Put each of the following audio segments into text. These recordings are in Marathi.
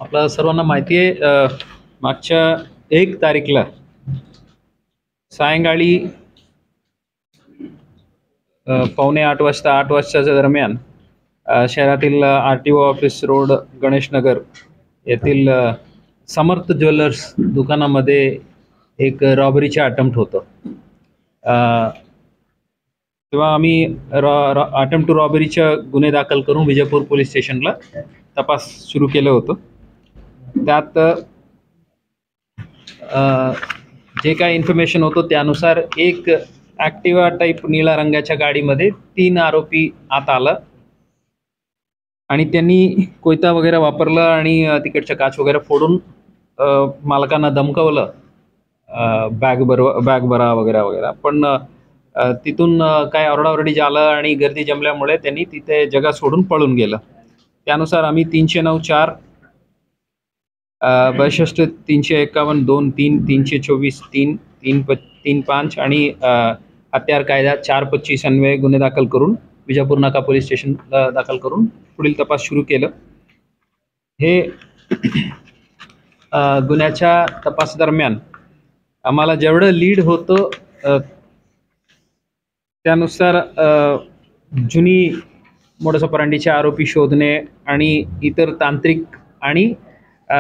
आपल्या सर्वांना माहिती आहे, मागच्या 1 तारीखला सायंकाळी 7:45 वाजता 8 वाजताच्या दरम्यान शहरातील RTO ऑफिस रोड गणेशनगर येथील समर्थ ज्वेलर्स दुकानामध्ये एक रॉबरीचे अटेम्प्ट होतं. तेव्हा आम्ही अटेम्प्ट टू रॉबरीच्या गुन्हे दाखल करून विजयपूर पोलीस स्टेशनला तपास सुरू केलं होतं. त्यात जे काही इन्फॉर्मेशन होतं त्यानुसार एक ॲक्टिवा टाईप निळ्या रंगाच्या गाडीमध्ये 3 आरोपी आत आला आणि त्यांनी कोयता वगैरे वापरला आणि तिकडच्या काच वगैरे फोडून मालकांना धमकावलं, बॅग भरा वगैरे वगैरे. पण तिथून काय ओरडाओरडी झालं आणि गर्दी जमल्यामुळे त्यांनी तिथे जगा सोडून पळून गेलं. त्यानुसार आम्ही 309(4), 62, 351, 2, 3, 324, 3, 335 आणि हत्यार कायदा 425 अन्वये गुन्हे दाखल करून विजापूर नाका पोलीस स्टेशनला दाखल करून पुढील तपास सुरू केलं. हे गुन्ह्याच्या तपास दरम्यान आम्हाला जेवढं लीड होतं त्यानुसार जुनी मोडस ऑपरंडीचे आरोपी शोधणे आणि इतर तांत्रिक आणि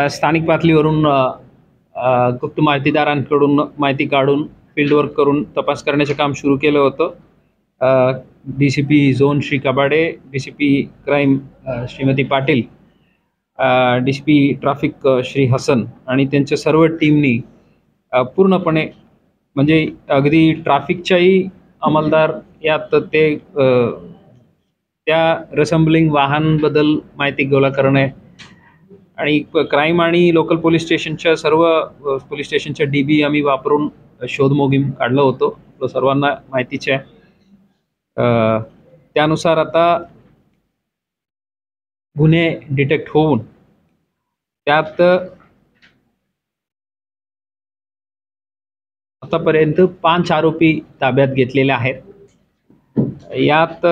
स्थानिक पातळीवरून गुप्त माहितीदारांकडून माहिती काढून फील्डवर्क करून तपास करण्याचे काम सुरू केलं होतं. DCP zone Shri Kabade, DCP crime Shrimati Patil, DCP traffic Shri Hasan आणि त्यांच्या सर्व टीमनी पूर्णपणे म्हणजे अगदी ट्रॅफिकच्याही अंमलदार यात ते त्या रेसम्बलिंग वाहनबद्दल माहिती गोळा करणे आणि क्राईम आणि लोकल पोलीस स्टेशनच्या सर्व पोलीस स्टेशनच्या DB आम्ही वापरून शोध मोहीम काढलं होतो. तो सर्वांना माहितीच आहे. त्यानुसार आता गुन्हे डिटेक्ट होऊन त्यात आतापर्यंत 5 आरोपी ताब्यात घेतलेले आहेत. यात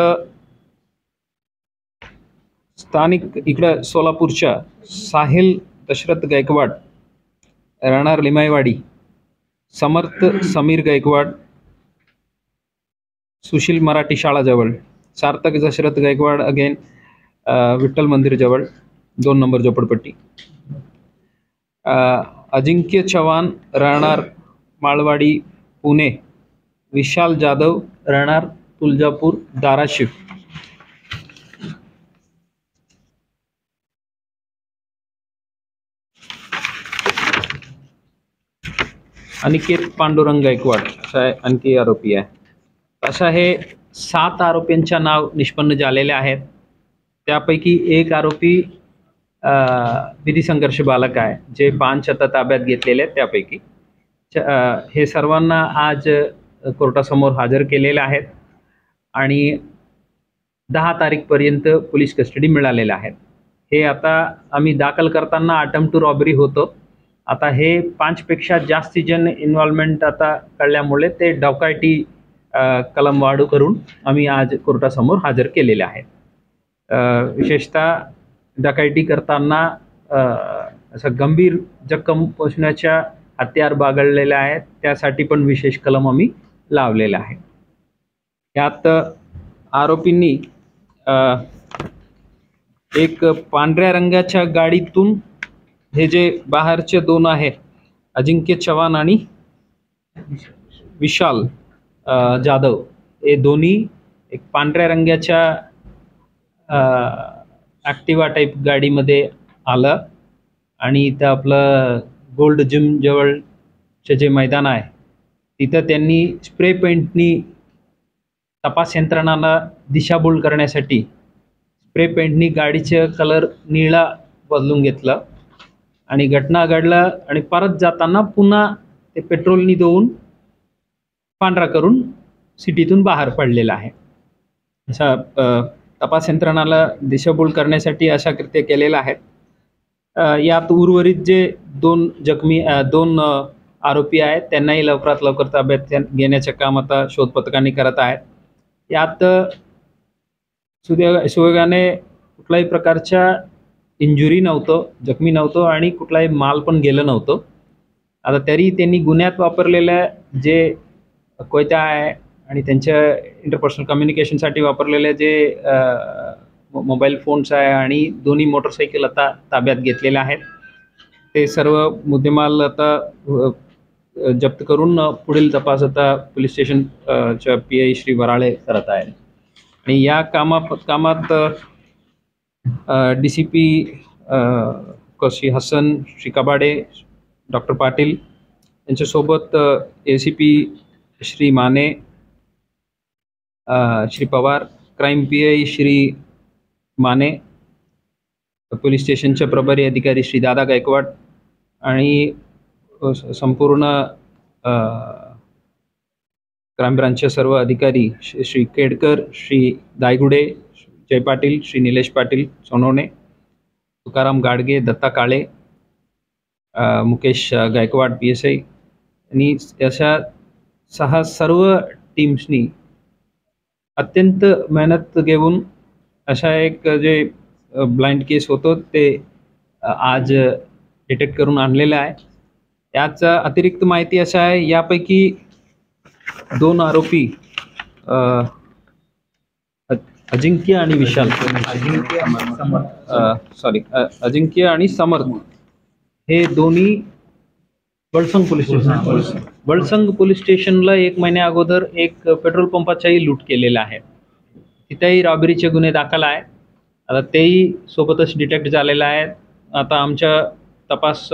स्थानिक इकडं सोलापूरच्या साहिल दशरथ गायकवाड, राहणार लिमाईवाडी, समर्थ समीर गायकवाड, सुशील मराठी शाळाजवळ, सार्थक दशरथ गायकवाड अगेन विठ्ठल मंदिर जवळ 2 नंबर झोपडपट्टी, अजिंक्य चव्हाण राहणार माळवाडी पुणे, विशाल जाधव राहणार तुळजापूर धाराशिव, अनिकेत पांडुरंग गायकवाड असा आणखी आरोपी आहे. अशा हे 7 आरोपींच्या नाव निष्पन्न झालेले आहेत. त्यापैकी एक आरोपी विधी संघर्ष बालक आहे, जे 5 आता ताब्यात घेतलेले आहेत. त्यापैकी हे सर्वांना आज कोर्टासमोर हजर केलेले आहेत आणि 10 तारीखपर्यंत पोलीस कस्टडी मिळालेल्या आहेत. हे आता आम्ही दाखल करताना अटेम्प्ट टू रॉबरी होतं. आता हे 5 पेक्षा जास्ती जण इन्व्हॉल्वमेंट आता कळल्यामुळे ते डकायती कलम वाढू करून आम्ही आज कोर्टासमोर हजर केलेले आहेत. विशेषतः डकायती करताना असं गंभीर जखम पोचण्याच्या हत्यार बागळलेले आहेत, त्यासाठी पण विशेष कलम आम्ही लावलेले आहे. यात आरोपींनी एक पांढऱ्या रंगाच्या गाडीतून हे जे बाहेरचे 2 आहेत, अजिंक्य चव्हाण आणि विशाल जाधव, हे दोन्ही एक पांढऱ्या रंगाच्या ॲक्टिवा टाईप गाडीमध्ये आलं आणि इथं आपलं गोल्ड जिम जवळचे जे मैदान आहे तिथं त्यांनी स्प्रे पेंटनी तपास यंत्रणांना दिशाभूल करण्यासाठी स्प्रे पेंटनी गाडीचं कलर निळा बदलून घेतलं आणि घटना घडलं आणि परत जाताना पुन्हा ते पेट्रोलनी धुवून पांढरा करून सिटीतून बाहेर पडलेला आहे. अशा तपास यंत्रणाला दिशाभूल करण्यासाठी अशा कृत्य केलेलं आहेत. यात उर्वरित जे 2 आरोपी आहेत त्यांनाही लवकरात लवकर ताब्यात घेण्याचे काम आता शोध पथकांनी करत आहेत. यात सुयोगाने कुठल्याही प्रकारच्या इंजुरी नव्हतं, जखमी नव्हतं आणि कुठलाही माल पण गेलं नव्हतं. आता तरी त्यांनी गुन्ह्यात वापरलेल्या जे कोयता आहे आणि त्यांच्या इंटरपर्सनल कम्युनिकेशनसाठी वापरलेले जे मोबाईल फोन्स आहे आणि दोन्ही मोटरसायकल आता ताब्यात घेतलेल्या आहेत. ते सर्व मुद्देमाल आता जप्त करून पुढील तपास आता पोलीस स्टेशन च्या PI श्री वराळे करत आहेत. आणि या कामात DCP श्री हसन, श्री कबाडे, डॉक्टर पाटील यांच्यासोबत ACP Shri Mane, Shri Pawar, crime PI Shri Mane, police स्टेशनचे प्रभारी अधिकारी श्री दादा गायकवाड आणि संपूर्ण क्राईम ब्रांचचे सर्व अधिकारी श्री केडकर, श्री दायगुडे, जय पाटील, श्री निलेश पाटील सोनवणे, तुकाराम गाडगे, दत्ता काळे, मुकेश गायकवाड PSI आणि अशा 6 सर्व टीम्सनी अत्यंत मेहनत घेऊन अशा एक जे ब्लाइंड केस होतो ते आज डिटेक्ट करून आणलेलं आहे. याचा अतिरिक्त माहिती अशा आहे, यापैकी 2 आरोपी अजिंक्य आणि विशाल, अजिंक्य आणि समर्थ हे दोन्ही बळसंग पोलीस स्टेशनला 1 महिन्या अगोदर एक पेट्रोल पंपाचाही लूट केलेला आहे. तिथेही रॉबरीचे गुन्हे दाखल आहे. आता तेही सोबतच डिटेक्ट झालेले आहेत. आता आमच्या तपास